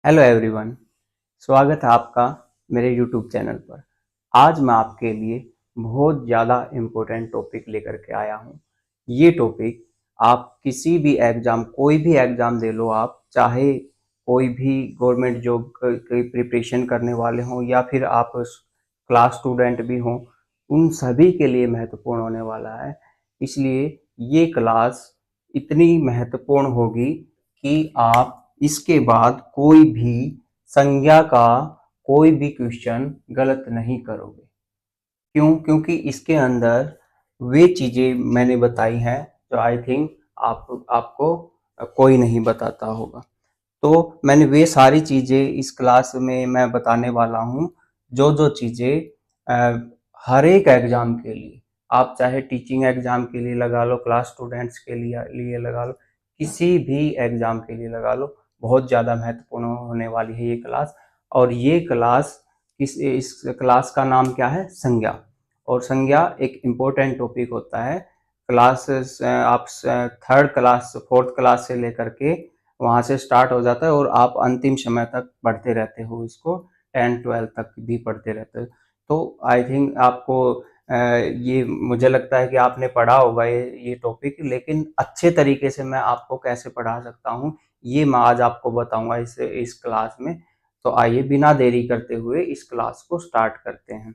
Hello everyone, स्वागत है आपका मेरे यूट्यूब चैनल पर। आज मैं आपके लिए बहुत ज़्यादा इम्पोर्टेंट टॉपिक लेकर के आया हूँ। ये टॉपिक आप किसी भी एग्ज़ाम, कोई भी एग्ज़ाम दे लो आप, चाहे कोई भी गवर्नमेंट जॉब की प्रिपरेशन करने वाले हों या फिर आप क्लास स्टूडेंट भी हों, उन सभी के लिए महत्वपूर्ण होने वाला है। इसलिए ये क्लास इतनी महत्वपूर्ण होगी कि आप इसके बाद कोई भी संज्ञा का कोई भी क्वेश्चन गलत नहीं करोगे। क्यों? क्योंकि इसके अंदर वे चीज़ें मैंने बताई हैं जो आई थिंक आपको कोई नहीं बताता होगा। तो मैंने वे सारी चीज़ें इस क्लास में मैं बताने वाला हूँ, जो चीज़ें हर एक एग्ज़ाम के लिए, आप चाहे टीचिंग एग्ज़ाम के लिए लगा लो, क्लास स्टूडेंट्स के लिए लगा लो, किसी भी एग्ज़ाम के लिए लगा लो, बहुत ज़्यादा महत्वपूर्ण होने वाली है ये क्लास। और ये क्लास इस क्लास का नाम क्या है? संज्ञा। और संज्ञा एक इम्पोर्टेंट टॉपिक होता है। क्लासेस आप थर्ड क्लास, फोर्थ क्लास से लेकर के वहाँ से स्टार्ट हो जाता है और आप अंतिम समय तक पढ़ते रहते हो इसको, 10-12 तक भी पढ़ते रहते हो। तो आई थिंक आपको ये मुझे लगता है कि आपने पढ़ा होगा ये टॉपिक, लेकिन अच्छे तरीके से मैं आपको कैसे पढ़ा सकता हूँ, ये मैं आज आपको बताऊंगा इस क्लास में। तो आइए बिना देरी करते हुए इस क्लास को स्टार्ट करते हैं।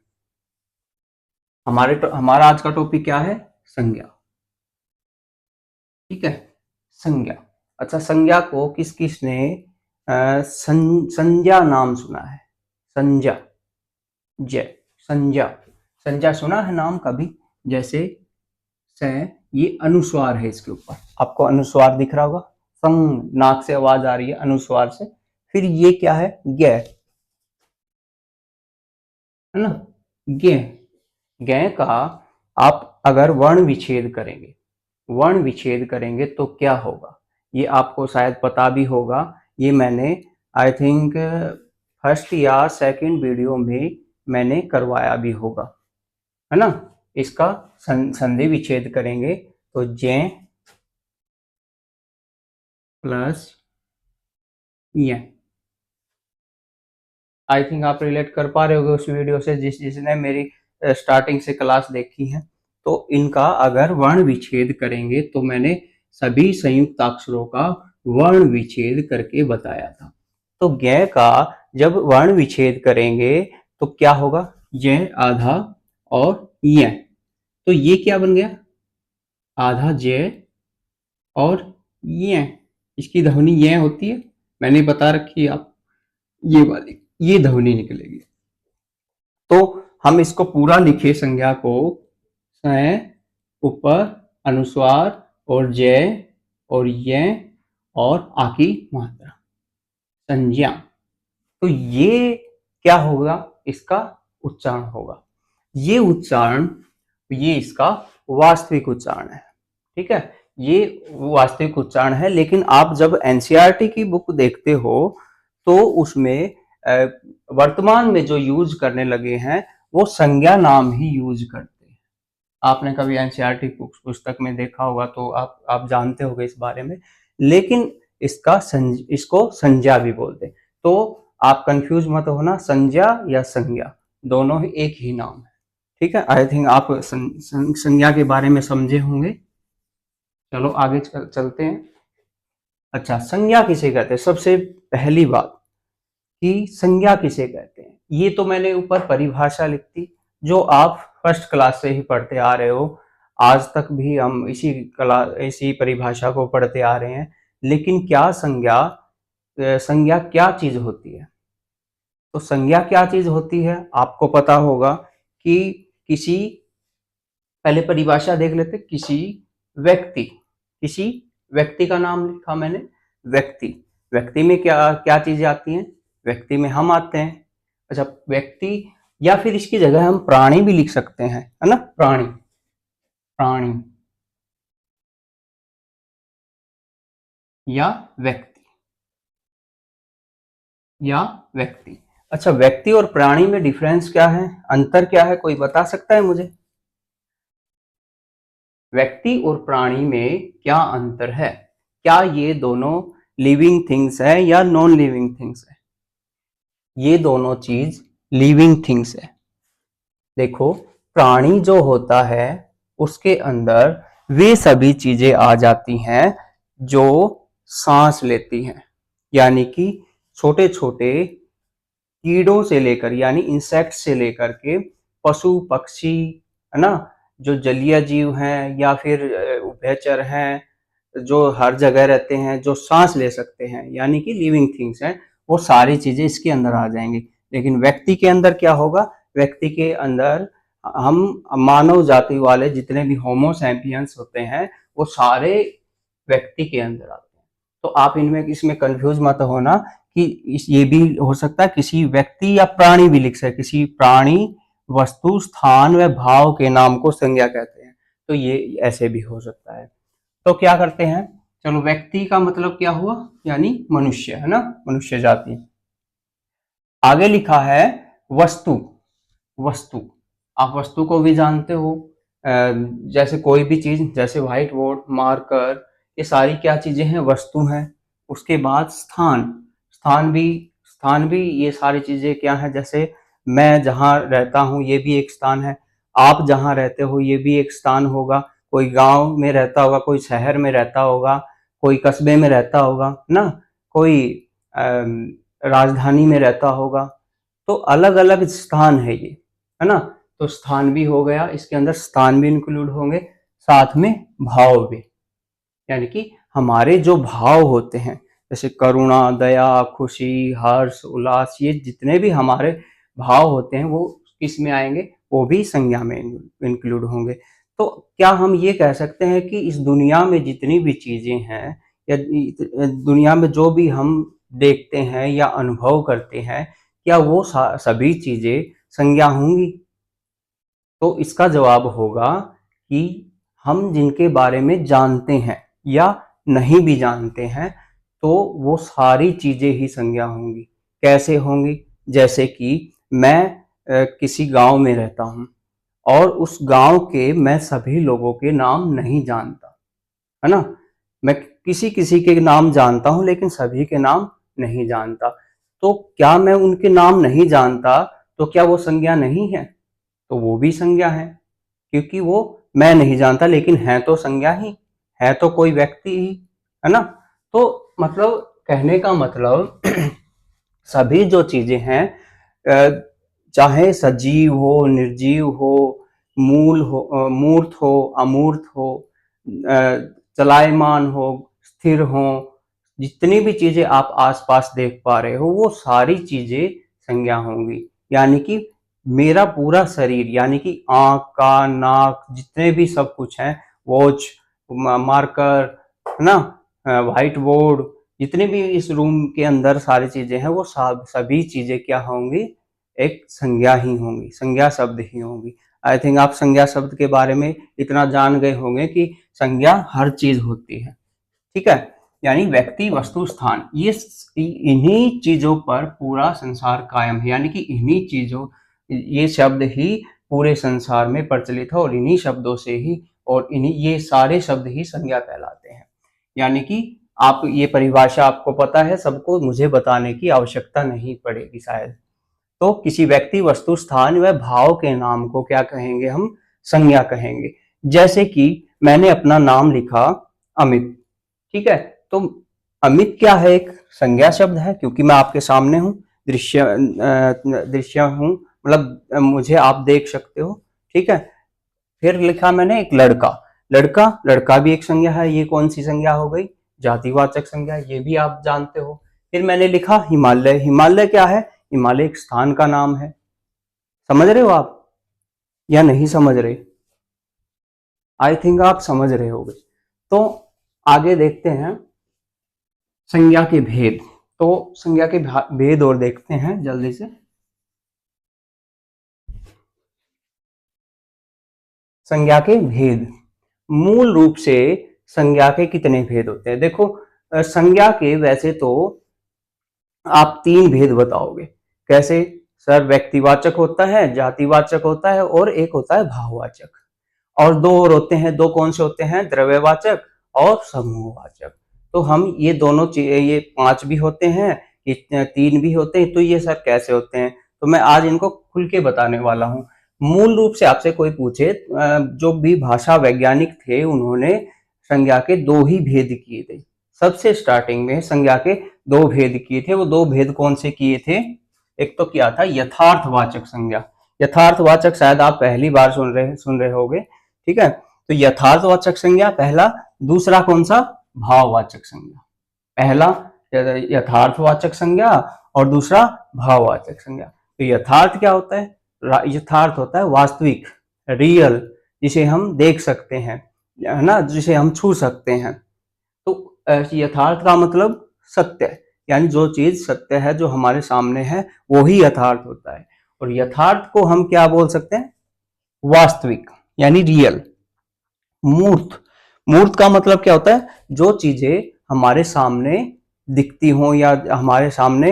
हमारा आज का टॉपिक क्या है? संज्ञा। ठीक है, संज्ञा। अच्छा, संज्ञा को किस किस ने संज्ञा नाम सुना है? संज्ञा, जय, संज्ञा। संज्ञा सुना है नाम कभी? जैसे से, ये अनुस्वार है, इसके ऊपर आपको अनुस्वार दिख रहा होगा। संग, नाक से आवाज आ रही है अनुस्वार से। फिर ये क्या है? गे, है ना? गे, गे का आप अगर वर्ण विच्छेद करेंगे, वर्ण विच्छेद करेंगे तो क्या होगा, ये आपको शायद पता भी होगा। ये मैंने आई थिंक फर्स्ट या सेकंड वीडियो में मैंने करवाया भी होगा, है ना? इसका संधि विच्छेद करेंगे तो जे प्लस ये। आई थिंक आप रिलेट कर पा रहे होगे उस वीडियो से जिसने मेरी स्टार्टिंग से क्लास देखी है। तो इनका अगर वर्ण विच्छेद करेंगे तो मैंने सभी संयुक्त अक्षरों का वर्ण विच्छेद करके बताया था। तो गे का जब वर्ण विच्छेद करेंगे तो क्या होगा? ये आधा और ये, तो ये क्या बन गया? आधा जे और ये। इसकी ध्वनि ये होती है, मैंने बता रखी है आप, ये वाली, ये ध्वनि निकलेगी। तो हम इसको पूरा लिखे संज्ञा को, ऊपर अनुस्वार और जय और ये और आकी मात्रा, संज्ञा। तो ये क्या होगा? इसका उच्चारण होगा। ये उच्चारण, ये इसका वास्तविक उच्चारण है। ठीक है, ये वास्तविक उच्चारण है। लेकिन आप जब एनसीईआरटी की बुक देखते हो तो उसमें वर्तमान में जो यूज करने लगे हैं वो संज्ञा नाम ही यूज करते हैं। आपने कभी एनसीईआरटी पुस्तक में देखा होगा तो आप जानते होंगे इस बारे में। लेकिन इसको संज्ञा भी बोलते हैं। तो आप कंफ्यूज मत होना, संज्ञा या संज्ञा दोनों ही एक ही नाम है। ठीक है, आई थिंक आप संज्ञा के बारे में समझे होंगे। चलो आगे चलते हैं। अच्छा, संज्ञा किसे कहते हैं? सबसे पहली बात कि संज्ञा किसे कहते हैं, ये तो मैंने ऊपर परिभाषा लिख दी जो आप फर्स्ट क्लास से ही पढ़ते आ रहे हो। आज तक भी हम इसी परिभाषा को पढ़ते आ रहे हैं। लेकिन क्या संज्ञा क्या चीज होती है? तो संज्ञा क्या चीज होती है आपको पता होगा कि किसी, पहले परिभाषा देख लेते, व्यक्ति किसी व्यक्ति का नाम लिखा मैंने, व्यक्ति। व्यक्ति में क्या क्या चीजें आती हैं? व्यक्ति में हम आते हैं। अच्छा, व्यक्ति, या फिर इसकी जगह हम प्राणी भी लिख सकते हैं, है ना? प्राणी, प्राणी या व्यक्ति, या व्यक्ति। अच्छा, व्यक्ति और प्राणी में डिफरेंस क्या है, अंतर क्या है, कोई बता सकता है मुझे? व्यक्ति और प्राणी में क्या अंतर है? क्या ये दोनों लिविंग थिंग्स है या नॉन लिविंग थिंग्स है? ये दोनों चीज लिविंग थिंग्स है। देखो, प्राणी जो होता है उसके अंदर वे सभी चीजें आ जाती हैं जो सांस लेती हैं, यानी कि छोटे छोटे कीड़ों से लेकर यानी इंसेक्ट से लेकर के पशु पक्षी, है ना, जो जलीय जीव हैं या फिर उभयचर हैं, जो हर जगह रहते हैं, जो सांस ले सकते हैं यानी कि लिविंग थिंग्स हैं, वो सारी चीजें इसके अंदर आ जाएंगी। लेकिन व्यक्ति के अंदर क्या होगा? व्यक्ति के अंदर हम मानव जाति वाले जितने भी होमो सैपियंस होते हैं वो सारे व्यक्ति के अंदर आते हैं। तो आप इनमें इसमें कंफ्यूज मत होना कि ये भी हो सकता है किसी व्यक्ति या प्राणी भी लिख सकते, किसी प्राणी, वस्तु, स्थान व भाव के नाम को संज्ञा कहते हैं, तो ये ऐसे भी हो सकता है। तो क्या करते हैं, चलो व्यक्ति का मतलब क्या हुआ, यानी मनुष्य, है ना, मनुष्य जाति। आगे लिखा है वस्तु। वस्तु, आप वस्तु को भी जानते हो, जैसे कोई भी चीज, जैसे व्हाइट बोर्ड, मार्कर, ये सारी क्या चीजें हैं? वस्तु हैं। उसके बाद स्थान, स्थान भी ये सारी चीजें क्या है? जैसे मैं जहाँ रहता हूँ ये भी एक स्थान है, आप जहाँ रहते हो ये भी एक स्थान होगा, कोई गांव में रहता होगा, कोई शहर में रहता होगा, कोई कस्बे में रहता होगा ना, कोई राजधानी में रहता होगा, तो अलग अलग स्थान है ये, है ना। तो स्थान भी हो गया, इसके अंदर स्थान भी इंक्लूड होंगे, साथ में भाव भी, यानी कि हमारे जो भाव होते हैं जैसे करुणा, दया, खुशी, हर्ष, उल्लास, ये जितने भी हमारे भाव होते हैं वो किस में आएंगे? वो भी संज्ञा में इंक्लूड होंगे। तो क्या हम ये कह सकते हैं कि इस दुनिया में जितनी भी चीजें हैं या दुनिया में जो भी हम देखते हैं या अनुभव करते हैं, क्या वो सभी चीजें संज्ञा होंगी? तो इसका जवाब होगा कि हम जिनके बारे में जानते हैं या नहीं भी जानते हैं तो वो सारी चीजें ही संज्ञा होंगी। कैसे होंगी? जैसे कि मैं किसी गांव में रहता हूं और उस गांव के मैं सभी लोगों के नाम नहीं जानता, है ना। मैं किसी किसी के नाम जानता हूं लेकिन सभी के नाम नहीं जानता। तो क्या मैं उनके नाम नहीं जानता तो क्या वो संज्ञा नहीं है? तो वो भी संज्ञा है, क्योंकि वो मैं नहीं जानता लेकिन है तो संज्ञा ही, है तो कोई व्यक्ति ही, है ना। तो मतलब कहने का मतलब सभी जो चीजें हैं, चाहे सजीव हो, निर्जीव हो, मूर्त हो, अमूर्त हो, चलायमान हो, स्थिर हो, जितनी भी चीजें आप आसपास देख पा रहे हो वो सारी चीजें संज्ञा होंगी। यानी कि मेरा पूरा शरीर, यानी कि आंख, कान, नाक, जितने भी सब कुछ है, वॉच, मार्कर, है ना, व्हाइट बोर्ड, जितने भी इस रूम के अंदर सारी चीजें हैं वो सभी चीजें क्या होंगी? एक संज्ञा ही होंगी, संज्ञा शब्द ही होंगी। आई थिंक आप संज्ञा शब्द के बारे में इतना जान गए होंगे कि संज्ञा हर चीज होती है, ठीक है। यानी व्यक्ति, वस्तु, स्थान, ये इन्हीं चीजों पर पूरा संसार कायम है, यानी कि इन्हीं चीजों, ये शब्द ही पूरे संसार में प्रचलित है और इन्हीं शब्दों से ही, और इन्हीं ये सारे शब्द ही संज्ञा कहलाते हैं। यानी कि आप ये परिभाषा आपको पता है, सबको मुझे बताने की आवश्यकता नहीं पड़ेगी शायद। तो किसी व्यक्ति, वस्तु, स्थान व भाव के नाम को क्या कहेंगे? हम संज्ञा कहेंगे। जैसे कि मैंने अपना नाम लिखा अमित, ठीक है, तो अमित क्या है? एक संज्ञा शब्द है क्योंकि मैं आपके सामने हूं, दृश्य हूं, मतलब मुझे आप देख सकते हो, ठीक है। फिर लिखा मैंने एक लड़का, लड़का, लड़का भी एक संज्ञा है। ये कौन सी संज्ञा हो गई? जातिवाचक संज्ञा, ये भी आप जानते हो। फिर मैंने लिखा हिमालय, हिमालय क्या है? हिमालय एक स्थान का नाम है। समझ रहे हो आप या नहीं समझ रहे? आई थिंक आप समझ रहे होगे। तो आगे देखते हैं संज्ञा के भेद। तो संज्ञा के भेद और देखते हैं जल्दी से। संज्ञा के भेद, मूल रूप से संज्ञा के कितने भेद होते हैं? देखो, संज्ञा के वैसे तो आप 3 भेद बताओगे। कैसे? सर, व्यक्तिवाचक होता है, जातिवाचक होता है और एक होता है भाववाचक, और 2 और होते हैं। 2 कौन से होते हैं? द्रव्यवाचक और समूहवाचक। तो हम ये दोनों ये 5 भी होते हैं, ये तीन भी होते हैं, तो ये सर कैसे होते हैं? तो मैं आज इनको खुल के बताने वाला हूँ। मूल रूप से आपसे कोई पूछे, जो भी भाषा वैज्ञानिक थे उन्होंने संज्ञा के दो ही भेद किए थे। सबसे स्टार्टिंग में संज्ञा के दो भेद किए थे। वो दो भेद कौन से किए थे? एक तो क्या था, यथार्थवाचक संज्ञा। यथार्थवाचक शायद आप पहली बार सुन रहे होगे, ठीक है। तो यथार्थवाचक संज्ञा पहला, दूसरा कौन सा? भाववाचक संज्ञा। पहला यथार्थवाचक संज्ञा और दूसरा भाववाचक संज्ञा। तो यथार्थ क्या होता है? यथार्थ होता है वास्तविक, रियल, जिसे हम देख सकते हैं, है ना, जिसे हम छू सकते हैं। तो यथार्थ का मतलब सत्य, यानी जो चीज सत्य है, जो हमारे सामने है, वो ही यथार्थ होता है। और यथार्थ को हम क्या बोल सकते हैं? वास्तविक, यानी रियल। मूर्त, मूर्त का मतलब क्या होता है? जो चीजें हमारे सामने दिखती हो या हमारे सामने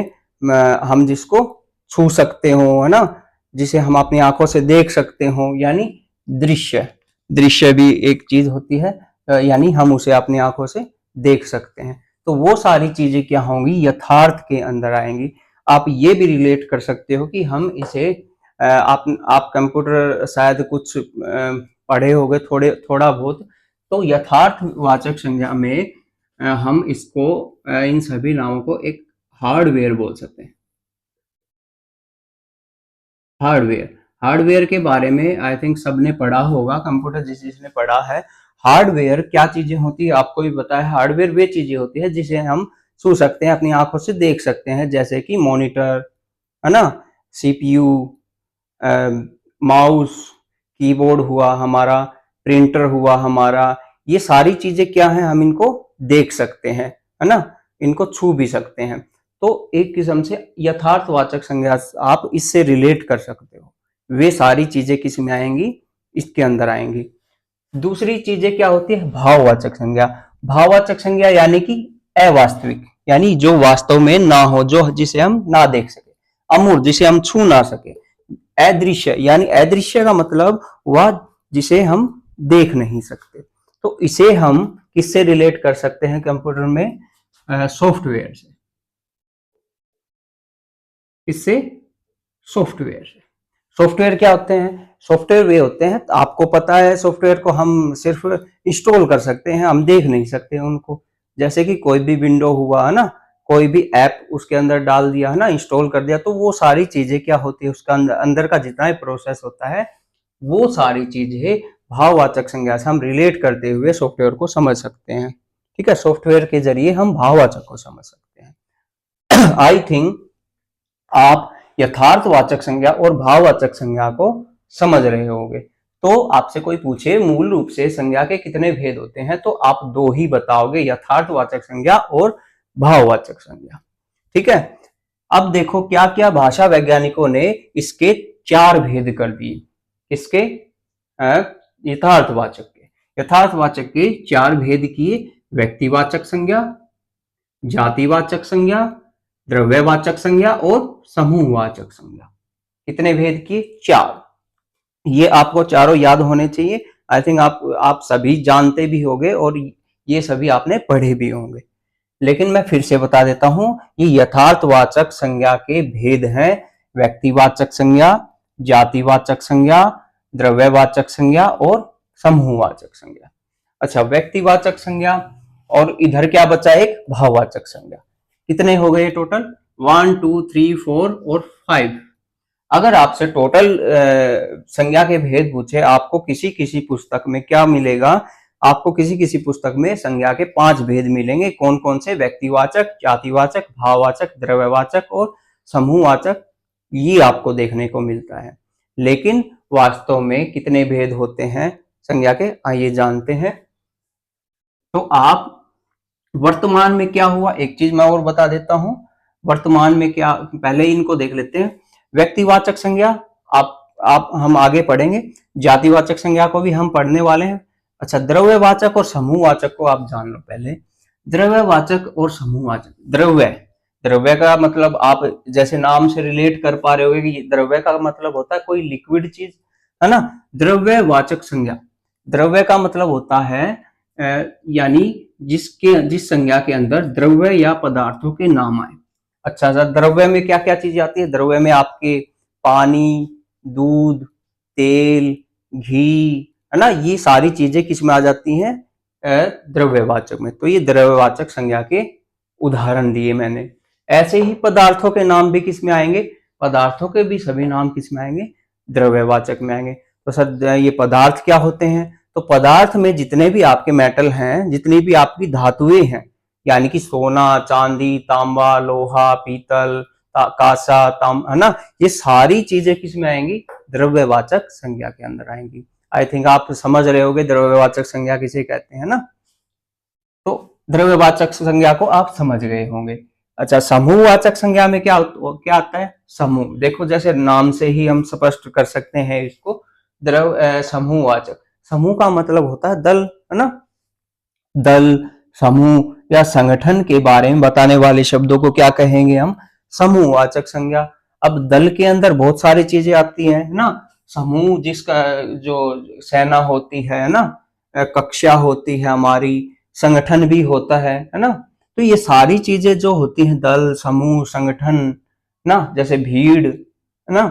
हम जिसको छू सकते हो, है ना, जिसे हम अपनी आंखों से देख सकते हो, यानी दृश्य। दृश्य भी एक चीज होती है, यानी हम उसे अपनी आंखों से देख सकते हैं। तो वो सारी चीजें क्या होंगी? यथार्थ के अंदर आएंगी। आप ये भी रिलेट कर सकते हो कि हम इसे आप कंप्यूटर शायद कुछ पढ़े होंगे थोड़ा बहुत, तो यथार्थवाचक संज्ञा में हम इसको इन सभी नामों को एक हार्डवेयर बोल सकते हैं। हार्डवेयर, हार्डवेयर के बारे में आई थिंक सबने पढ़ा होगा, कंप्यूटर जिसने पढ़ा है। हार्डवेयर क्या चीजें होती है आपको भी पता है। हार्डवेयर वे चीजें होती है जिसे हम छू सकते हैं, अपनी आंखों से देख सकते हैं, जैसे कि मॉनिटर, है ना, सीपीयू, माउस, कीबोर्ड हुआ हमारा, प्रिंटर हुआ हमारा। ये सारी चीजें क्या है? हम इनको देख सकते हैं, है ना, इनको छू भी सकते हैं। तो एक किस्म से यथार्थवाचक संज्ञा आप इससे रिलेट कर सकते हो। वे सारी चीजें किस में आएंगी? इसके अंदर आएंगी। दूसरी चीजें क्या होती है? भाववाचक संज्ञा। भाववाचक संज्ञा यानी कि अवास्तविक, यानी जो वास्तव में ना हो, जो जिसे हम ना देख सके। अमूर्त, जिसे हम छू ना सके। अदृश्य, यानी अदृश्य का मतलब वह जिसे हम देख नहीं सकते। तो इसे हम किससे रिलेट कर सकते हैं कंप्यूटर में? सॉफ्टवेयर से। इससे सॉफ्टवेयर से। सॉफ्टवेयर क्या होते हैं? सॉफ्टवेयर वे होते हैं, तो आपको पता है सॉफ्टवेयर को हम सिर्फ इंस्टॉल कर सकते हैं, हम देख नहीं सकते उनको। जैसे कि कोई भी विंडो हुआ, है ना, कोई भी ऐप उसके अंदर डाल दिया, है ना, इंस्टॉल कर दिया, तो वो सारी चीजें क्या होती है? उसका अंदर का जितना भी प्रोसेस होता है, वो सारी चीजें भाववाचक संज्ञा से हम रिलेट करते हुए सॉफ्टवेयर को समझ सकते हैं। ठीक है, सॉफ्टवेयर के जरिए हम भाववाचक को समझ सकते हैं। आई थिंक आप यथार्थवाचक संज्ञा और भाववाचक संज्ञा को समझ रहे होंगे। तो आपसे कोई पूछे मूल रूप से संज्ञा के कितने भेद होते हैं, तो आप दो ही बताओगे, यथार्थवाचक संज्ञा और भाववाचक संज्ञा। ठीक है। अब देखो क्या क्या भाषा वैज्ञानिकों ने इसके चार भेद कर दिए। इसके यथार्थवाचक के चार भेद किए। व्यक्तिवाचक संज्ञा, जातिवाचक संज्ञा, द्रव्यवाचक संज्ञा और समूहवाचक संज्ञा। कितने भेद किए? चार। ये आपको चारों याद होने चाहिए। आई थिंक आप सभी जानते भी होंगे और ये सभी आपने पढ़े भी होंगे। लेकिन मैं फिर से बता देता हूं, ये यथार्थवाचक संज्ञा के भेद हैं। व्यक्तिवाचक संज्ञा, जातिवाचक संज्ञा, द्रव्यवाचक संज्ञा और समूहवाचक संज्ञा। अच्छा, व्यक्तिवाचक संज्ञा और इधर क्या बचा? एक भाववाचक संज्ञा। कितने हो गए टोटल? 1 2 3 4 और 5। अगर आपसे टोटल संज्ञा के भेद पूछे, आपको किसी किसी पुस्तक में क्या मिलेगा? आपको किसी किसी पुस्तक में संज्ञा के 5 भेद मिलेंगे। कौन कौन से? व्यक्तिवाचक, जातिवाचक, भाववाचक, द्रव्यवाचक और समूहवाचक। ये आपको देखने को मिलता है। लेकिन वास्तव में कितने भेद होते हैं संज्ञा के? आइए जानते हैं। तो आप वर्तमान में क्या हुआ, एक चीज मैं और बता देता हूं। वर्तमान में क्या, पहले इनको देख लेते हैं। व्यक्तिवाचक संज्ञा आप हम आगे पढ़ेंगे। जातिवाचक संज्ञा को भी हम पढ़ने वाले हैं। अच्छा, द्रव्यवाचक और समूहवाचक को आप जान लो पहले। द्रव्यवाचक और समूहवाचक। द्रव्य का मतलब आप जैसे नाम से रिलेट कर पा रहे होगे कि द्रव्य का मतलब होता है कोई लिक्विड चीज, है ना। द्रव्यवाचक संज्ञा, द्रव्य का मतलब होता है यानी जिस संज्ञा के अंदर द्रव्य या पदार्थों के नाम आए। अच्छा सा द्रव्य में क्या क्या चीजें आती है? द्रव्य में आपके पानी, दूध, तेल, घी, है ना, ये सारी चीजें किस में आ जाती हैं? द्रव्यवाचक में। तो ये द्रव्यवाचक संज्ञा के उदाहरण दिए मैंने। ऐसे ही पदार्थों के नाम भी किस में आएंगे? पदार्थों के भी सभी नाम किस में आएंगे? द्रव्यवाचक में आएंगे। तो सर ये पदार्थ क्या होते हैं? तो पदार्थ में जितने भी आपके मेटल हैं, जितनी भी आपकी धातुएं हैं, यानी कि सोना, चांदी, तांबा, लोहा, पीतल, कांसा, है ना, ये सारी चीजें किस में आएंगी? द्रव्यवाचक संज्ञा के अंदर आएंगी। आई थिंक आप समझ रहे होगे द्रव्यवाचक संज्ञा किसे कहते हैं ना। तो द्रव्यवाचक संज्ञा को आप समझ गए होंगे। अच्छा, समूहवाचक संज्ञा में क्या क्या आता है? समूह। देखो जैसे नाम से ही हम स्पष्ट कर सकते हैं इसको। समूहवाचक, समूह का मतलब होता है दल, है ना। दल, समूह या संगठन के बारे में बताने वाले शब्दों को क्या कहेंगे हम? समूहवाचक संज्ञा। अब दल के अंदर बहुत सारी चीजें आती हैं, है ना। समूह जिसका जो सेना होती है ना, कक्षा होती है हमारी, संगठन भी होता है ना। तो ये सारी चीजें जो होती हैं, दल, समूह, संगठन ना, जैसे भीड़, है ना,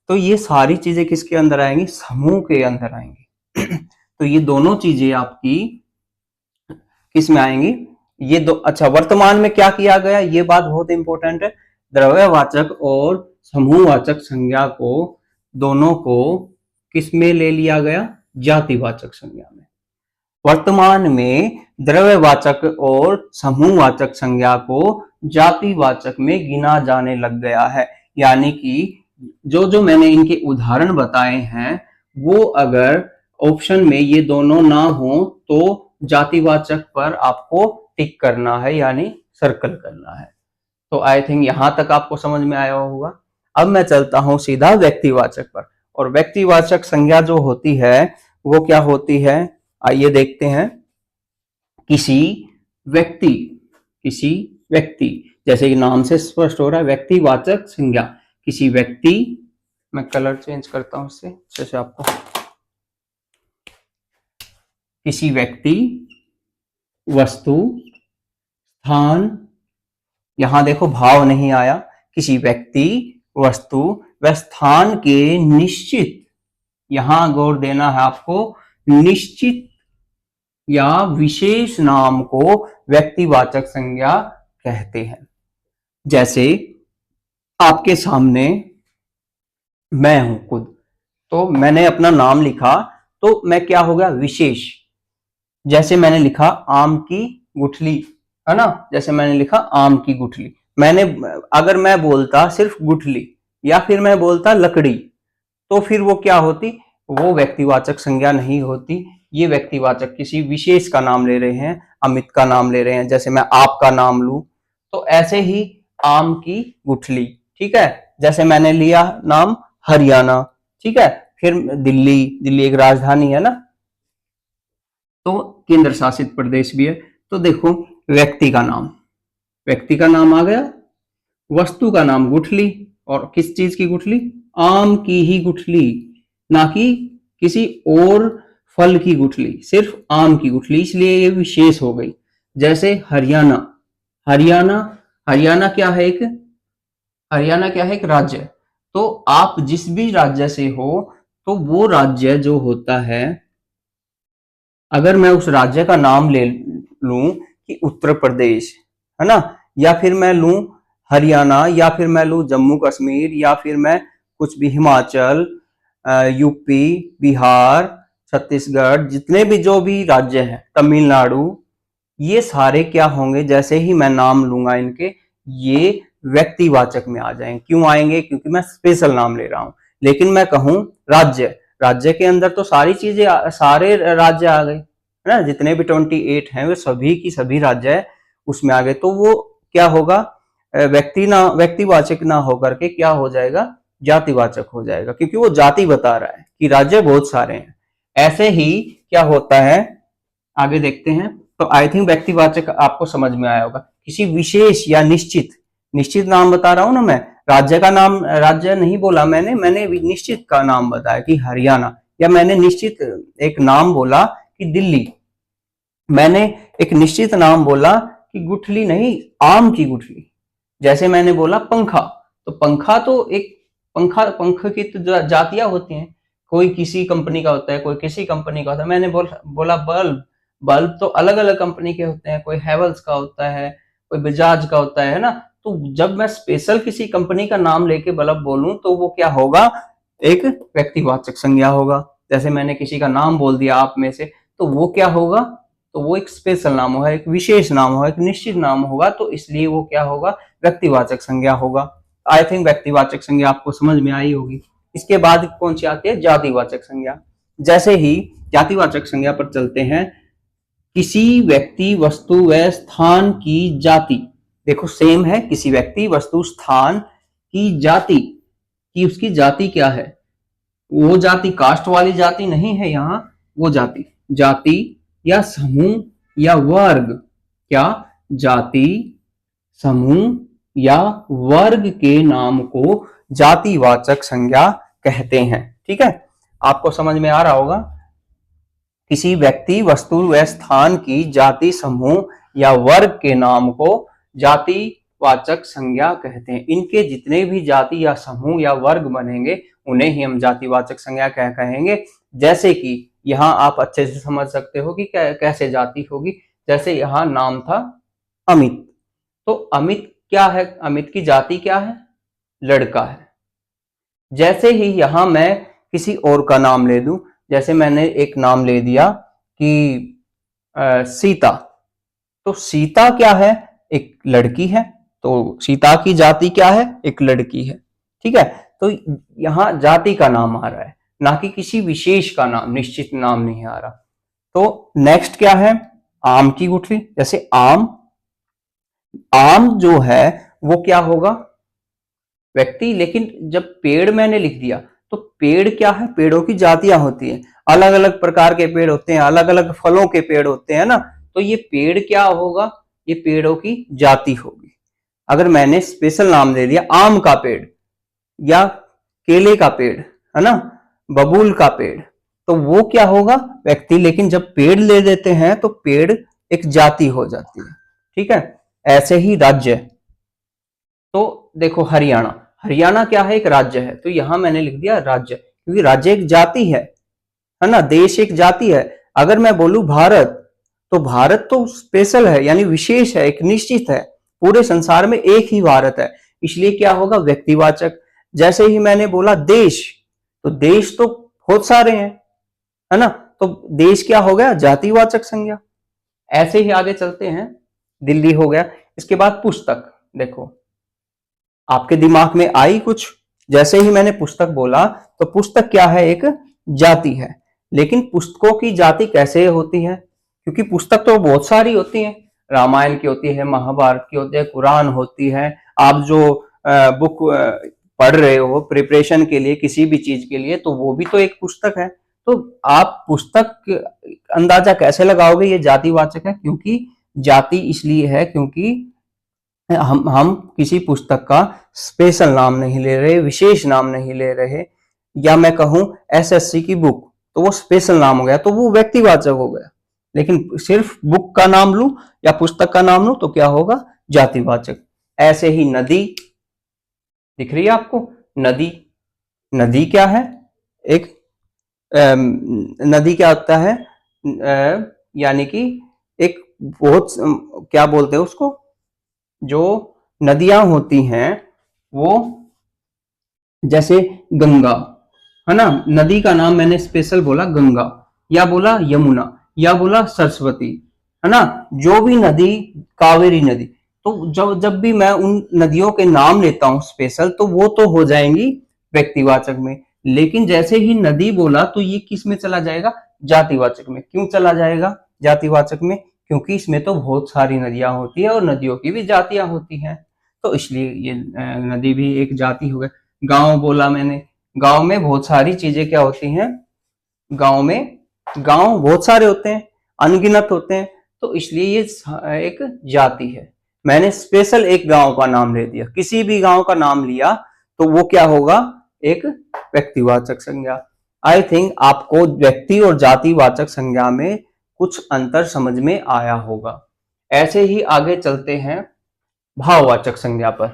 तो ये सारी चीजें किसके अंदर आएंगी? समूह के अंदर आएंगी। तो ये दोनों चीजें आपकी किस में आएंगी? ये दो। अच्छा, वर्तमान में क्या किया गया, ये बात बहुत इंपॉर्टेंट है। द्रव्यवाचक और समूहवाचक संज्ञा को, दोनों को किस में ले लिया गया? जातिवाचक संज्ञा में। वर्तमान में द्रव्यवाचक और समूहवाचक संज्ञा को जातिवाचक में गिना जाने लग गया है। यानी कि जो जो मैंने इनके उदाहरण बताए हैं, वो अगर ऑप्शन में ये दोनों ना हो तो जातिवाचक पर आपको टिक करना है, यानी सर्कल करना है। तो आई थिंक यहां तक आपको समझ में आया होगा। अब मैं चलता हूं सीधा व्यक्तिवाचक पर। और व्यक्तिवाचक संज्ञा जो होती है वो क्या होती है? आइए देखते हैं। किसी व्यक्ति, किसी व्यक्ति, जैसे कि नाम से स्पष्ट हो रहा है, व्यक्तिवाचक संज्ञा। किसी व्यक्ति, मैं कलर चेंज करता हूं इससे जैसे आपको, किसी व्यक्ति, वस्तु, स्थान, यहां देखो भाव नहीं आया, किसी व्यक्ति, वस्तु व स्थान के निश्चित, यहां गौर देना है आपको, निश्चित या विशेष नाम को व्यक्तिवाचक संज्ञा कहते हैं। जैसे आपके सामने मैं हूं खुद, तो मैंने अपना नाम लिखा, तो मैं क्या हो गया? विशेष। जैसे मैंने लिखा आम की गुठली, है ना, जैसे मैंने लिखा आम की गुठली। मैंने, अगर मैं बोलता सिर्फ गुठली या फिर मैं बोलता लकड़ी, तो फिर वो क्या होती? वो व्यक्तिवाचक संज्ञा नहीं होती। ये व्यक्तिवाचक किसी विशेष का नाम ले रहे हैं, अमित का नाम ले रहे हैं। जैसे मैं आपका नाम लूं, तो ऐसे ही आम की गुठली, ठीक है। जैसे मैंने लिया नाम हरियाणा, ठीक है, फिर दिल्ली, दिल्ली एक राजधानी है ना, तो केंद्र शासित प्रदेश भी है। तो देखो, व्यक्ति का नाम, व्यक्ति का नाम आ गया, वस्तु का नाम गुठली, और किस चीज की गुठली? आम की ही गुठली, ना कि किसी और फल की गुठली, सिर्फ आम की गुठली, इसलिए ये विशेष हो गई। जैसे हरियाणा, हरियाणा, हरियाणा क्या है? एक, हरियाणा क्या है? एक राज्य। तो आप जिस भी राज्य से हो, तो वो राज्य जो होता है, अगर मैं उस राज्य का नाम ले लूं कि उत्तर प्रदेश, है ना, या फिर मैं लूं हरियाणा, या फिर मैं लूं जम्मू कश्मीर, या फिर मैं कुछ भी हिमाचल, यूपी, बिहार, छत्तीसगढ़, जितने भी जो भी राज्य हैं, तमिलनाडु, ये सारे क्या होंगे? जैसे ही मैं नाम लूंगा इनके, ये व्यक्तिवाचक में आ जाएंगे। क्यों आएंगे? क्योंकि मैं स्पेशल नाम ले रहा हूं। लेकिन मैं कहूं राज्य, राज्य के अंदर तो सारी चीजें, सारे राज्य आ गए, है ना, जितने भी 28 हैं वे सभी की सभी राज्य उसमें आ गए। तो वो क्या होगा? व्यक्तिवाचक ना होकर के क्या हो जाएगा? जातिवाचक हो जाएगा, क्योंकि वो जाति बता रहा है कि राज्य बहुत सारे हैं। ऐसे ही क्या होता है, आगे देखते हैं। तो आई थिंक व्यक्तिवाचक आपको समझ में आया होगा। किसी विशेष या निश्चित, निश्चित नाम बता रहा हूं ना मैं, राज्य का नाम, राज्य नहीं बोला मैंने निश्चित का नाम बताया कि हरियाणा, या मैंने निश्चित एक नाम बोला कि दिल्ली, मैंने एक निश्चित नाम बोला कि गुठली नहीं, आम की गुठली। जैसे मैंने बोला पंखा, तो पंखा तो एक पंख की तो जातियां होती हैं, कोई किसी कंपनी का होता है, कोई किसी कंपनी का होता है। मैंने बोला बल्ब, बल्ब तो अलग अलग कंपनी के होते हैं, कोई हैवेल्स का होता है, कोई बजाज का होता है ना। तो जब मैं स्पेशल किसी कंपनी का नाम लेके बल्ब बोलूं तो वो क्या होगा, एक व्यक्तिवाचक संज्ञा होगा। जैसे मैंने किसी का नाम बोल दिया आप में से, तो वो क्या होगा, तो वो एक स्पेशल नाम होगा, एक विशेष नाम होगा, एक निश्चित नाम होगा, तो इसलिए वो क्या होगा, व्यक्तिवाचक संज्ञा होगा। आई थिंक व्यक्तिवाचक संज्ञा आपको समझ में आई होगी। इसके बाद कौन सी आती है, जातिवाचक संज्ञा। जैसे ही जातिवाचक संज्ञा पर चलते हैं, किसी व्यक्ति वस्तु व स्थान की जाति, देखो सेम है, किसी व्यक्ति वस्तु स्थान की जाति, कि उसकी जाति क्या है, वो जाति कास्ट वाली जाति नहीं है यहाँ, वो जाति, जाति या समूह या वर्ग, क्या, जाति समूह या वर्ग के नाम को जातिवाचक संज्ञा कहते हैं। ठीक है, आपको समझ में आ रहा होगा। किसी व्यक्ति वस्तु व स्थान की जाति समूह या वर्ग के नाम को जातिवाचक संज्ञा कहते हैं। इनके जितने भी जाति या समूह या वर्ग बनेंगे उन्हें ही हम जातिवाचक संज्ञा कहेंगे। जैसे कि यहाँ आप अच्छे से समझ सकते हो कि कैसे जाति होगी। जैसे यहाँ नाम था अमित, तो अमित क्या है, अमित की जाति क्या है, लड़का है। जैसे ही यहां मैं किसी और का नाम ले दूं, जैसे मैंने एक नाम ले दिया कि सीता, तो सीता क्या है, एक लड़की है, तो सीता की जाति क्या है, एक लड़की है। ठीक है, तो यहां जाति का नाम आ रहा है, ना कि किसी विशेष का नाम, निश्चित नाम नहीं आ रहा। तो नेक्स्ट क्या है, आम की गुठली। जैसे आम, आम जो है वो क्या होगा, व्यक्ति। लेकिन जब पेड़ मैंने लिख दिया, तो पेड़ क्या है, पेड़ों की जातियां होती हैं, अलग अलग प्रकार के पेड़ होते हैं, अलग अलग फलों के पेड़ होते हैं ना। तो ये पेड़ क्या होगा, ये पेड़ों की जाति होगी। अगर मैंने स्पेशल नाम दे दिया आम का पेड़ या केले का पेड़, है ना, बबूल का पेड़, तो वो क्या होगा, व्यक्ति। लेकिन जब पेड़ ले देते हैं तो पेड़ एक जाति हो जाती है। ठीक है, ऐसे ही राज्य, तो देखो हरियाणा, हरियाणा क्या है, एक राज्य है, तो यहां मैंने लिख दिया राज्य, क्योंकि राज्य एक जाति है ना, देश एक जाति है। अगर मैं बोलूं भारत, तो भारत तो स्पेशल है, यानी विशेष है, एक निश्चित है, पूरे संसार में एक ही भारत है, इसलिए क्या होगा, व्यक्तिवाचक। जैसे ही मैंने बोला देश, तो देश तो बहुत सारे हैं, है ना, तो देश क्या हो गया, जातिवाचक संज्ञा। ऐसे ही आगे चलते हैं, दिल्ली हो गया। इसके बाद पुस्तक, देखो आपके दिमाग में आई कुछ, जैसे ही मैंने पुस्तक बोला, तो पुस्तक क्या है, एक जाति है। लेकिन पुस्तकों की जाति कैसे होती है, क्योंकि पुस्तक तो बहुत सारी होती है, रामायण की होती है, महाभारत की होती है, कुरान होती है। आप जो बुक पढ़ रहे हो प्रिपरेशन के लिए, किसी भी चीज के लिए, तो वो भी तो एक पुस्तक है। तो आप पुस्तक अंदाजा कैसे लगाओगे, ये जातिवाचक है, क्योंकि जाति इसलिए है क्योंकि हम किसी पुस्तक का स्पेशल नाम नहीं ले रहे, विशेष नाम नहीं ले रहे। या मैं कहूं एसएससी की बुक, तो वो स्पेशल नाम हो गया, तो वो व्यक्तिवाचक हो गया। लेकिन सिर्फ बुक का नाम लूं या पुस्तक का नाम लूं तो क्या होगा, जातिवाचक। ऐसे ही नदी दिख रही है आपको, नदी, नदी क्या है, एक नदी क्या होता है, यानी कि एक बहुत, क्या बोलते हैं उसको, जो नदियां होती हैं वो, जैसे गंगा, है ना, नदी का नाम मैंने स्पेशल बोला गंगा, या बोला यमुना, या बोला सरस्वती, है ना, जो भी नदी, कावेरी नदी। तो जब जब भी मैं उन नदियों के नाम लेता हूं स्पेशल, तो वो तो हो जाएंगी व्यक्तिवाचक में। लेकिन जैसे ही नदी बोला तो ये किस में चला जाएगा, जातिवाचक में। क्यों चला जाएगा जातिवाचक में, क्योंकि इसमें तो बहुत सारी नदियां होती है और नदियों की भी जातियां होती हैं, तो इसलिए ये नदी भी एक जाति हो गई। गांव बोला मैंने, गांव में बहुत सारी चीजें क्या होती हैं, गांव में, गांव बहुत सारे होते हैं, अनगिनत होते हैं, तो इसलिए ये एक जाति है। मैंने स्पेशल एक गांव का नाम ले दिया, किसी भी गांव का नाम लिया तो वो क्या होगा, एक व्यक्तिवाचक संज्ञा। आई थिंक आपको व्यक्ति और जातिवाचक संज्ञा में कुछ अंतर समझ में आया होगा। ऐसे ही आगे चलते हैं, भाववाचक संज्ञा पर।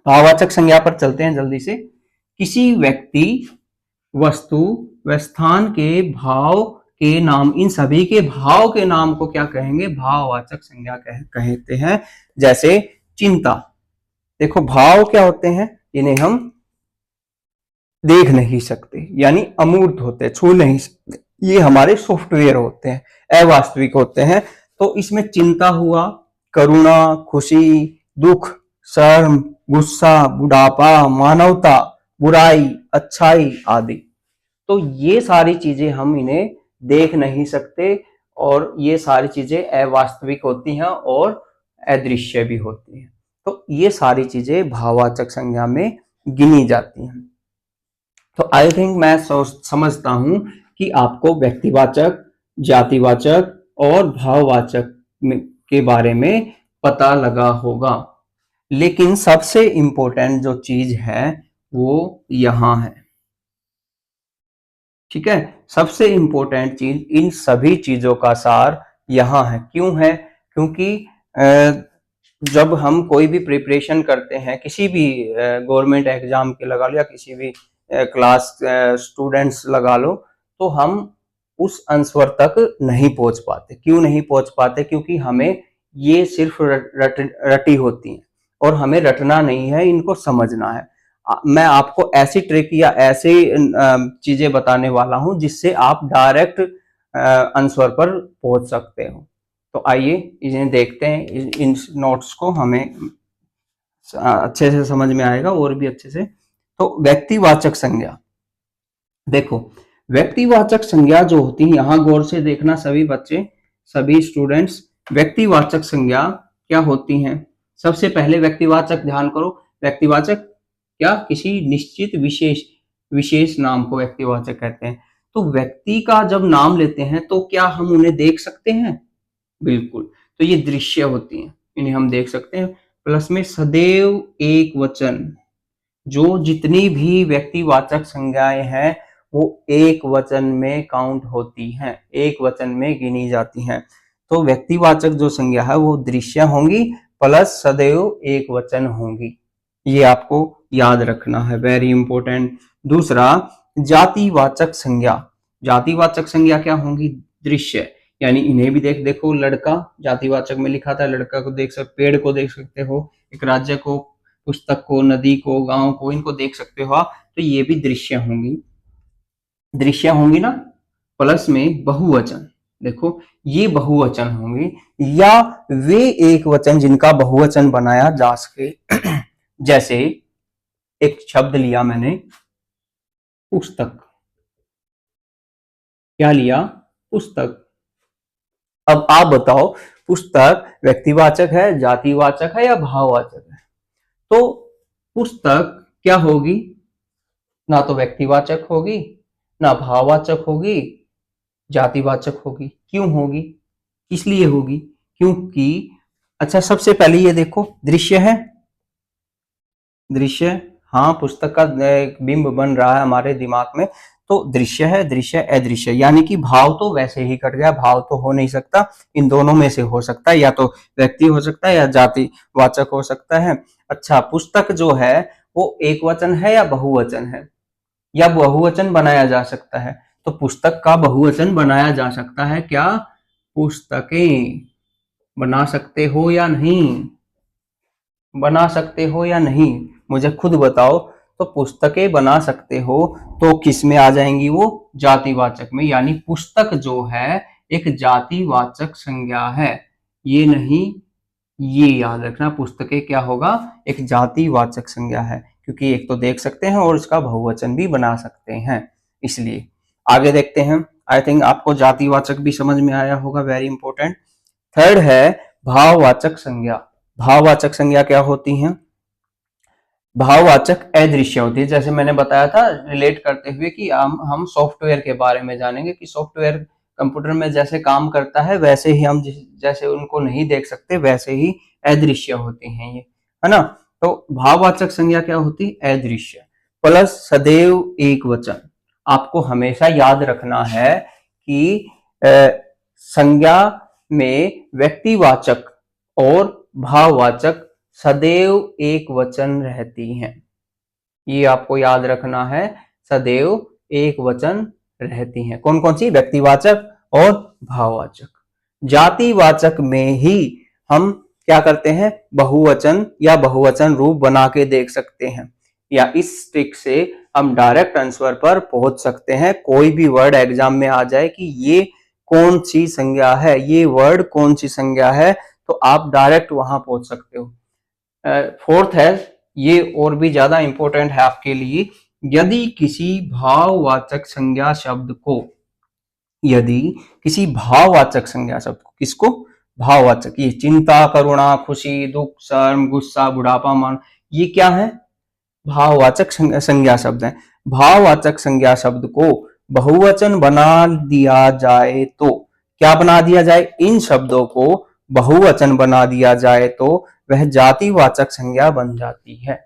भाववाचक संज्ञा पर चलते हैं जल्दी से। किसी व्यक्ति, वस्तु व स्थान के भाव के नाम, इन सभी के भाव के नाम को क्या कहेंगे? भाववाचक संज्ञा कहते हैं। जैसे चिंता, देखो भाव क्या होते हैं? इन्हें हम देख नहीं सकते, यानी अमूर्त होते हैं, छू नहीं सकते, ये हमारे सॉफ्टवेयर होते हैं, अवास्तविक होते हैं। तो इसमें चिंता हुआ, करुणा, खुशी, दुख, शर्म, गुस्सा, बुढ़ापा, मानवता, बुराई, अच्छाई आदि। तो ये सारी चीजें हम इन्हें देख नहीं सकते और ये सारी चीजें अवास्तविक होती हैं और अदृश्य भी होती हैं। तो ये सारी चीजें भाववाचक संज्ञा में गिनी जाती हैं। तो आई थिंक मैं समझता हूं कि आपको व्यक्तिवाचक, जातिवाचक और भाववाचक के बारे में पता लगा होगा। लेकिन सबसे इंपॉर्टेंट जो चीज है वो यहां है, ठीक है। सबसे इंपॉर्टेंट चीज, इन सभी चीजों का सार यहां है। क्यों है? क्योंकि जब हम कोई भी प्रिपरेशन करते हैं, किसी भी गवर्नमेंट एग्जाम के लगा लो या किसी भी क्लास स्टूडेंट्स लगा लो, तो हम उस आंसर तक नहीं पहुंच पाते। क्यों नहीं पहुंच पाते? क्योंकि हमें ये सिर्फ रटी होती हैं और हमें रटना नहीं है, इनको समझना है। मैं आपको ऐसी ट्रिक या ऐसी चीजें बताने वाला हूं जिससे आप डायरेक्ट आंसर पर पहुंच सकते हो। तो आइए इन्हें देखते हैं, इन नोट्स को हमें अच्छे से समझ में आएगा और भी अच्छे से। तो व्यक्तिवाचक संज्ञा, देखो व्यक्तिवाचक संज्ञा जो होती है, यहां गौर से देखना सभी बच्चे, सभी स्टूडेंट्स। व्यक्तिवाचक संज्ञा क्या होती हैं? सबसे पहले व्यक्तिवाचक ध्यान करो। व्यक्तिवाचक क्या? किसी निश्चित विशेष नाम को व्यक्तिवाचक कहते हैं। तो व्यक्ति का जब नाम लेते हैं तो क्या हम उन्हें देख सकते हैं? बिल्कुल। तो ये दृश्य होती हैं, इन्हें हम देख सकते हैं। प्लस में सदैव एक वचन, जो जितनी भी व्यक्तिवाचक संज्ञाएं हैं वो एक वचन में काउंट होती हैं, एक वचन में गिनी जाती हैं। तो व्यक्तिवाचक जो संज्ञा है वो दृश्य होंगी प्लस सदैव एक वचन होंगी। ये आपको याद रखना है, वेरी इंपॉर्टेंट। दूसरा, जातिवाचक संज्ञा। जातिवाचक संज्ञा क्या होंगी? दृश्य, यानी इन्हें भी देखो, लड़का जातिवाचक में लिखा था, लड़का को देख सकते, पेड़ को देख सकते हो, एक राज्य को, पुस्तक को, नदी को, गांव को, इनको देख सकते हो आप। तो ये भी दृश्य होंगी, दृश्य होंगी ना। प्लस में बहुवचन, देखो ये बहुवचन होंगी या वे एक वचन जिनका बहुवचन बनाया जा सके। जैसे एक शब्द लिया मैंने, पुस्तक। क्या लिया? पुस्तक। अब आप बताओ, पुस्तक व्यक्तिवाचक है, जातिवाचक है या भाववाचक है? तो पुस्तक क्या होगी? ना तो व्यक्तिवाचक होगी, ना भाववाचक होगी, जातिवाचक होगी। क्यों होगी? इसलिए होगी क्योंकि, अच्छा सबसे पहले ये देखो, दृश्य है, दृश्य, हाँ पुस्तक का बिंब बन रहा है हमारे दिमाग में। तो दृश्य है, दृश्य अदृश्य, यानी कि भाव तो वैसे ही कट गया, भाव तो हो नहीं सकता, इन दोनों में से हो सकता है, या तो व्यक्ति हो सकता है या जातिवाचक हो सकता है। अच्छा, पुस्तक जो है वो एक वचन है या बहुवचन है, या बहुवचन बनाया जा सकता है? तो पुस्तक का बहुवचन बनाया जा सकता है क्या? पुस्तकें। बना सकते हो या नहीं? बना सकते हो या नहीं? मुझे खुद बताओ। तो पुस्तकें बना सकते हो, तो किस में आ जाएंगी वो? जातिवाचक में। यानी पुस्तक जो है एक जातिवाचक संज्ञा है, ये नहीं, ये याद रखना, पुस्तकें क्या होगा? एक जातिवाचक संज्ञा है, क्योंकि एक तो देख सकते हैं और इसका बहुवचन भी बना सकते हैं, इसलिए। आगे देखते हैं। आई थिंक आपको जातिवाचक भी समझ में आया होगा, वेरी इंपॉर्टेंट। थर्ड है भाववाचक संज्ञा। भाववाचक संज्ञा क्या होती हैं? भाववाचक अदृश्य होती है। जैसे मैंने बताया था रिलेट करते हुए कि हम सॉफ्टवेयर के बारे में जानेंगे कि सॉफ्टवेयर कंप्यूटर में जैसे काम करता है वैसे ही हम जैसे उनको नहीं देख सकते वैसे ही अदृश्य होते हैं ये, है ना। तो भाववाचक संज्ञा क्या होती? अदृश्य प्लस सदैव एक वचन। आपको हमेशा याद रखना है कि संज्ञा में व्यक्तिवाचक और भाववाचक सदैव एक वचन रहती हैं। ये आपको याद रखना है, सदैव एक वचन रहती हैं। कौन कौन सी? व्यक्तिवाचक और भाववाचक। जातिवाचक में ही हम क्या करते हैं? बहुवचन या बहुवचन रूप बना के देख सकते हैं, या इस ट्रिक से हम डायरेक्ट आंसर पर पहुंच सकते हैं। कोई भी वर्ड एग्जाम में आ जाए कि ये कौन सी संज्ञा है, ये वर्ड कौन सी संज्ञा है, तो आप डायरेक्ट वहां पहुंच सकते हो। फोर्थ है, ये और भी ज्यादा इंपॉर्टेंट है आपके लिए। यदि किसी भाववाचक संज्ञा शब्द को, यदि किसी भाववाचक संज्ञा शब्द को, किसको? भाववाचक। ये चिंता, करुणा, खुशी, दुख, शर्म, गुस्सा, बुढ़ापा, मान, ये क्या है? भाववाचक संज्ञा शब्द है। भाववाचक संज्ञा शब्द को बहुवचन बना दिया जाए तो क्या बना दिया जाए? इन शब्दों को बहुवचन बना दिया जाए तो वह जातिवाचक संज्ञा बन जाती है।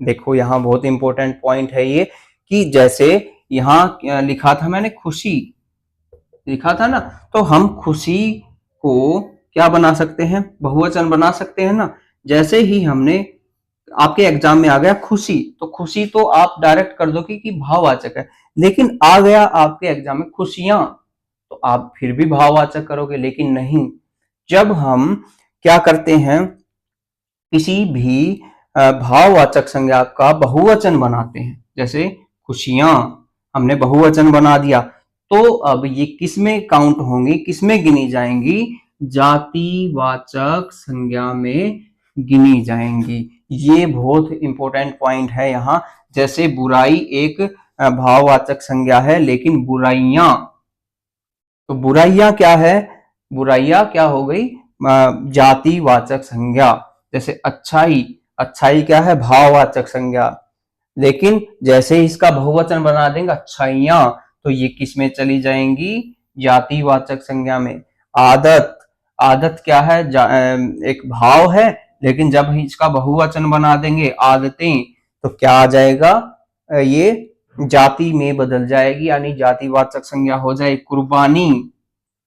देखो यहाँ बहुत इंपॉर्टेंट पॉइंट है ये, कि जैसे यहाँ लिखा था मैंने खुशी, लिखा था ना, तो हम खुशी को क्या बना सकते हैं? बहुवचन बना सकते हैं ना। जैसे ही हमने आपके एग्जाम में आ गया खुशी, तो खुशी तो आप डायरेक्ट कर दोगे कि भाववाचक है, लेकिन आ गया आपके एग्जाम में खुशियां, तो आप फिर भी भाववाचक करोगे। लेकिन नहीं, जब हम क्या करते हैं, किसी भी भाववाचक संज्ञा का बहुवचन बनाते हैं, जैसे खुशियां हमने बहुवचन बना दिया, तो अब ये किसमें काउंट होंगी, किसमें गिनी जाएंगी? जातिवाचक संज्ञा में गिनी जाएंगी। ये बहुत इंपॉर्टेंट पॉइंट है यहाँ। जैसे बुराई एक भाववाचक संज्ञा है, लेकिन बुराइयां, तो बुराइयां क्या है? बुराइयां क्या हो गई? जातिवाचक संज्ञा। जैसे अच्छाई, अच्छाई क्या है? भाववाचक संज्ञा। लेकिन जैसे इसका बहुवचन बना देंगे अच्छाइयां, तो ये किस में चली जाएंगी? जातिवाचक संज्ञा में। आदत, आदत क्या है? एक भाव है, लेकिन जब इसका बहुवचन बना देंगे आदतें, तो क्या आ जाएगा? ये जाति में बदल जाएगी, यानी जातिवाचक संज्ञा हो जाए। कुर्बानी,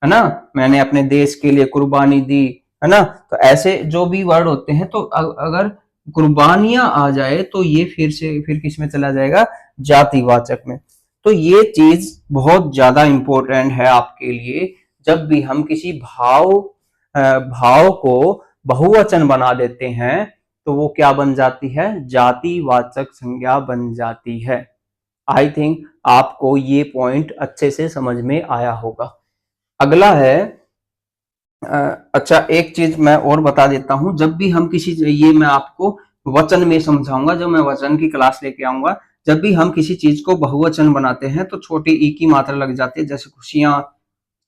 है ना, मैंने अपने देश के लिए कुर्बानी दी, है ना। तो ऐसे जो भी वर्ड होते हैं, तो अगर कुर्बानियां आ जाए तो ये फिर किस में चला जाएगा? जातिवाचक में। तो ये चीज बहुत ज्यादा इंपॉर्टेंट है आपके लिए। जब भी हम किसी भाव को बहुवचन बना देते हैं, तो वो क्या बन जाती है? जातिवाचक संज्ञा बन जाती है। आई थिंक आपको ये पॉइंट अच्छे से समझ में आया होगा। अगला है, अच्छा एक चीज मैं और बता देता हूं। जब भी हम किसी, ये मैं आपको वचन में समझाऊंगा, जब मैं वचन की क्लास लेके आऊंगा। जब भी हम किसी चीज को बहुवचन बनाते हैं, तो छोटी ई की मात्रा लग जाती है। जैसे खुशियां,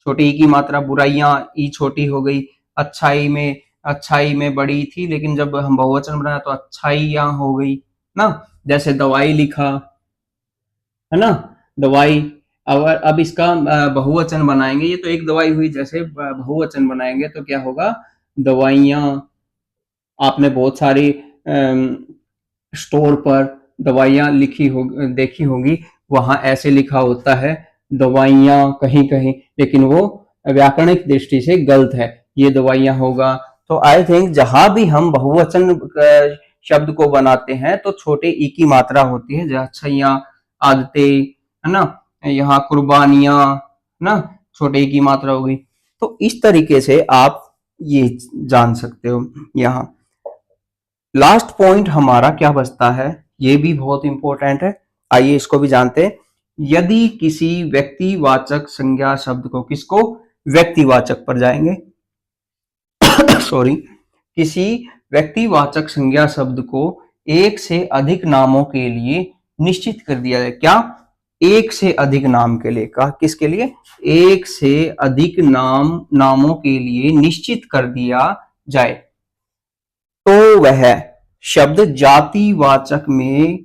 छोटी ई की मात्रा, बुराइयां, ई छोटी हो गई। अच्छाई में बड़ी थी, लेकिन जब हम बहुवचन बनाया तो अच्छाइयां हो गई ना। जैसे दवाई लिखा, है ना, दवाई। अब इसका बहुवचन बनाएंगे, ये तो एक दवाई हुई, जैसे बहुवचन बनाएंगे तो क्या होगा? दवाइयां। आपने बहुत सारी स्टोर पर दवाइयां लिखी हो, देखी होगी, वहां ऐसे लिखा होता है दवाइयां कहीं कहीं, लेकिन वो व्याकरणिक दृष्टि से गलत है, ये दवाइयां होगा। तो आई थिंक जहां भी हम बहुवचन शब्द को बनाते हैं, तो छोटे ई की मात्रा होती है। जैसे अच्छाइयां, आदतें, है ना, यहाँ कुर्बानियां, ना, छोटे ई की मात्रा होगी। तो इस तरीके से आप ये जान सकते हो। यहाँ लास्ट पॉइंट हमारा क्या बचता है, ये भी बहुत इंपॉर्टेंट है, आइए इसको भी जानते हैं। यदि किसी व्यक्तिवाचक संज्ञा शब्द को, किसको? व्यक्तिवाचक पर जाएंगे सॉरी, किसी व्यक्तिवाचक संज्ञा शब्द को एक से अधिक नामों के लिए निश्चित कर दिया जाए। क्या? एक से अधिक नाम के लिए। कहा किसके लिए? एक से अधिक नामों के लिए निश्चित कर दिया जाए, तो वह शब्द जातिवाचक में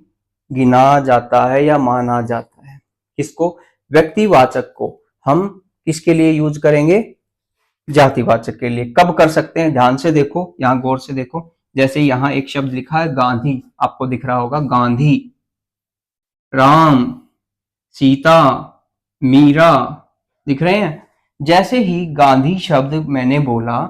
गिना जाता है या माना जाता है। किसको? व्यक्तिवाचक को हम किसके लिए यूज करेंगे? जातिवाचक के लिए। कब कर सकते हैं? ध्यान से देखो, यहां गौर से देखो। जैसे यहां एक शब्द लिखा है गांधी, आपको दिख रहा होगा गांधी, राम, सीता, मीरा, दिख रहे हैं। जैसे ही गांधी शब्द मैंने बोला,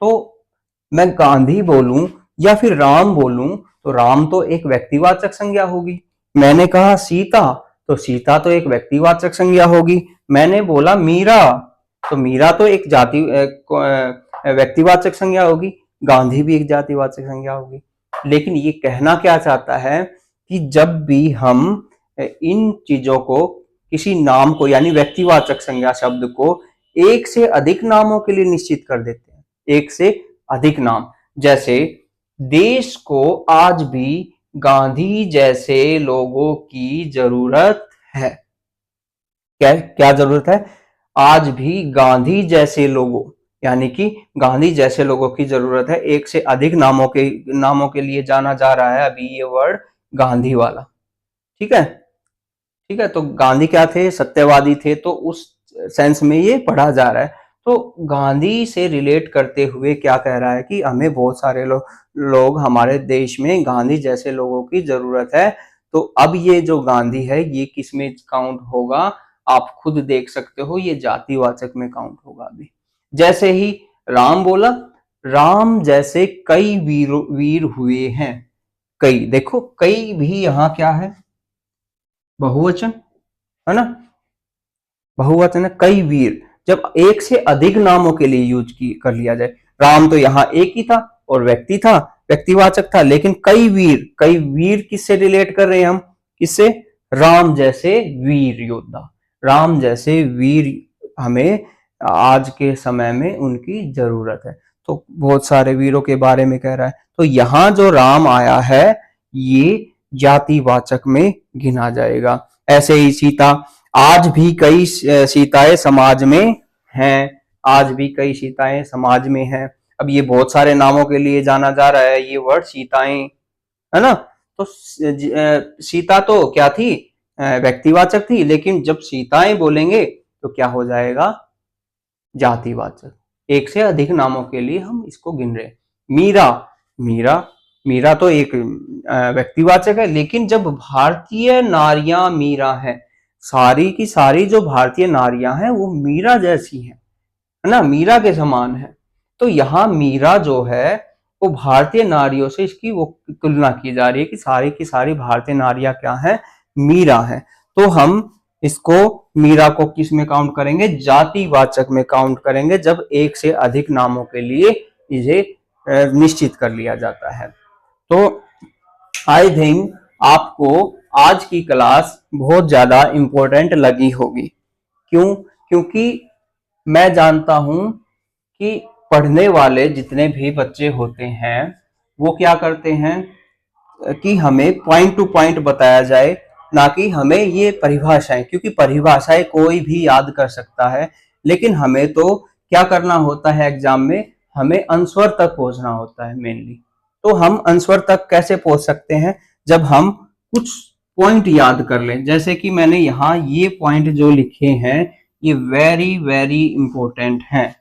तो मैं गांधी बोलूं, या फिर राम बोलूं तो राम तो एक व्यक्तिवाचक संज्ञा होगी। मैंने कहा सीता तो सीता तो एक व्यक्तिवाचक संज्ञा होगी। मैंने बोला मीरा तो मीरा तो एक व्यक्तिवाचक संज्ञा होगी। गांधी भी एक जातिवाचक संज्ञा होगी। लेकिन ये कहना क्या चाहता है कि जब भी हम इन चीजों को, किसी नाम को यानी व्यक्तिवाचक संज्ञा शब्द को एक से अधिक नामों के लिए निश्चित कर देते हैं, एक से अधिक नाम, जैसे देश को आज भी गांधी जैसे लोगों की जरूरत है। क्या क्या जरूरत है? आज भी गांधी जैसे लोगों, यानी कि गांधी जैसे लोगों की जरूरत है। एक से अधिक नामों के लिए जाना जा रहा है अभी ये वर्ड गांधी वाला। ठीक है, ठीक है। तो गांधी क्या थे? सत्यवादी थे, तो उस सेंस में ये पढ़ा जा रहा है। तो गांधी से रिलेट करते हुए क्या कह रहा है कि हमें बहुत सारे लोग हमारे देश में गांधी जैसे लोगों की जरूरत है। तो अब ये जो गांधी है ये किस में काउंट होगा? आप खुद देख सकते हो, ये जातिवाचक में काउंट होगा अभी। जैसे ही राम बोला, राम जैसे कई वीर हुए हैं। कई, देखो कई भी यहाँ क्या है? बहुवचन है ना, बहुवचन है। कई वीर जब एक से अधिक नामों के लिए यूज कर लिया जाए, राम तो यहाँ एक ही था और व्यक्ति था, व्यक्तिवाचक था, लेकिन कई वीर किससे रिलेट कर रहे हैं हम? किससे? राम जैसे वीर योद्धा, राम जैसे वीर हमें आज के समय में उनकी जरूरत है। तो बहुत सारे वीरों के बारे में कह रहा है। तो यहाँ जो राम आया है ये जातिवाचक में गिना जाएगा। ऐसे ही सीता, आज भी कई सीताएं समाज में हैं, आज भी कई सीताएं समाज में हैं। अब ये बहुत सारे नामों के लिए जाना जा रहा है ये वर्ड सीताएं, है ना। तो सीता तो क्या थी? व्यक्तिवाचक थी, लेकिन जब सीताएं बोलेंगे तो क्या हो जाएगा? जातिवाचक। एक से अधिक नामों के लिए हम इसको गिन रहे। मीरा, मीरा मीरा तो एक व्यक्तिवाचक है, लेकिन जब भारतीय नारियां मीरा है, सारी की सारी जो भारतीय नारियां हैं वो मीरा जैसी हैं, है ना, मीरा के समान है। तो यहाँ मीरा जो है वो भारतीय नारियों से इसकी वो तुलना की जा रही है कि सारी भारतीय नारियां क्या है? मीरा है। तो हम इसको, मीरा को किस में काउंट करेंगे? जातिवाचक में काउंट करेंगे, जब एक से अधिक नामों के लिए इसे निश्चित कर लिया जाता है। तो आई थिंक आपको आज की क्लास बहुत ज्यादा इंपॉर्टेंट लगी होगी। क्यों? क्योंकि मैं जानता हूं कि पढ़ने वाले जितने भी बच्चे होते हैं वो क्या करते हैं कि हमें पॉइंट टू पॉइंट बताया जाए, ना कि हमें ये परिभाषाएं, क्योंकि परिभाषाएं कोई भी याद कर सकता है, लेकिन हमें तो क्या करना होता है एग्जाम में? हमें आंसर तक पहुंचना होता है मेनली। तो हम आंसर तक कैसे पहुंच सकते हैं? जब हम कुछ पॉइंट याद कर लें। जैसे कि मैंने यहाँ ये पॉइंट जो लिखे हैं ये वेरी वेरी इंपॉर्टेंट हैं।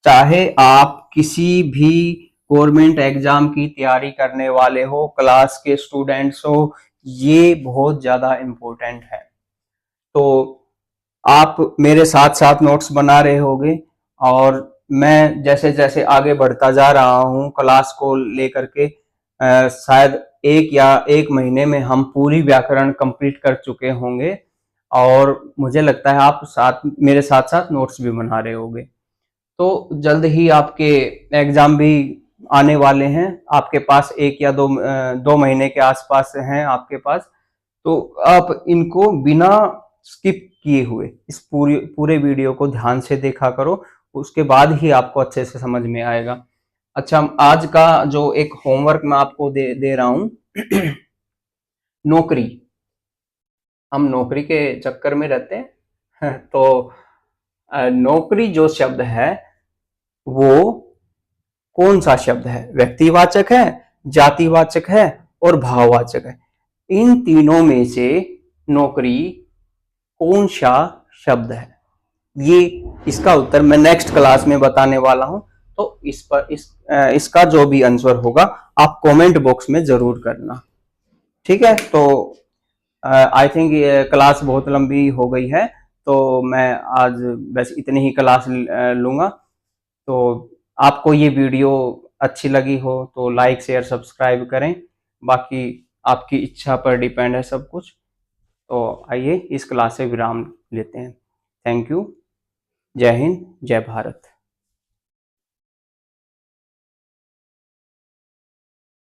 चाहे आप किसी भी गवर्नमेंट एग्जाम की तैयारी करने वाले हो, क्लास के स्टूडेंट्स हो, ये बहुत ज्यादा इंपॉर्टेंट है। तो आप मेरे साथ साथ नोट्स बना रहे होंगे, और मैं जैसे जैसे आगे बढ़ता जा रहा हूँ क्लास को लेकर के, शायद एक महीने में हम पूरी व्याकरण कंप्लीट कर चुके होंगे, और मुझे लगता है आप मेरे साथ साथ नोट्स भी बना रहे होंगे। तो जल्द ही आपके एग्जाम भी आने वाले हैं, आपके पास एक या दो महीने के आसपास हैं आपके पास। तो आप इनको बिना स्किप किए हुए इस पूरे वीडियो को ध्यान से देखा करो, उसके बाद ही आपको अच्छे से समझ में आएगा। अच्छा, आज का जो एक होमवर्क मैं आपको दे रहा हूं नौकरी, हम नौकरी के चक्कर में रहते हैं तो नौकरी जो शब्द है वो कौन सा शब्द है? व्यक्तिवाचक है, जातिवाचक है और भाववाचक है। इन तीनों में से नौकरी कौन सा शब्द है? ये इसका उत्तर मैं नेक्स्ट क्लास में बताने वाला हूं। तो इसका जो भी आंसर होगा आप कमेंट बॉक्स में जरूर करना। ठीक है, तो आई थिंक ये क्लास बहुत लंबी हो गई है, तो मैं आज बस इतनी ही क्लास लूंगा। तो आपको ये वीडियो अच्छी लगी हो तो लाइक शेयर सब्सक्राइब करें। बाकी आपकी इच्छा पर डिपेंड है सब कुछ। तो आइए इस क्लास से विराम लेते हैं। Thank you. जय हिंद, जय भारत।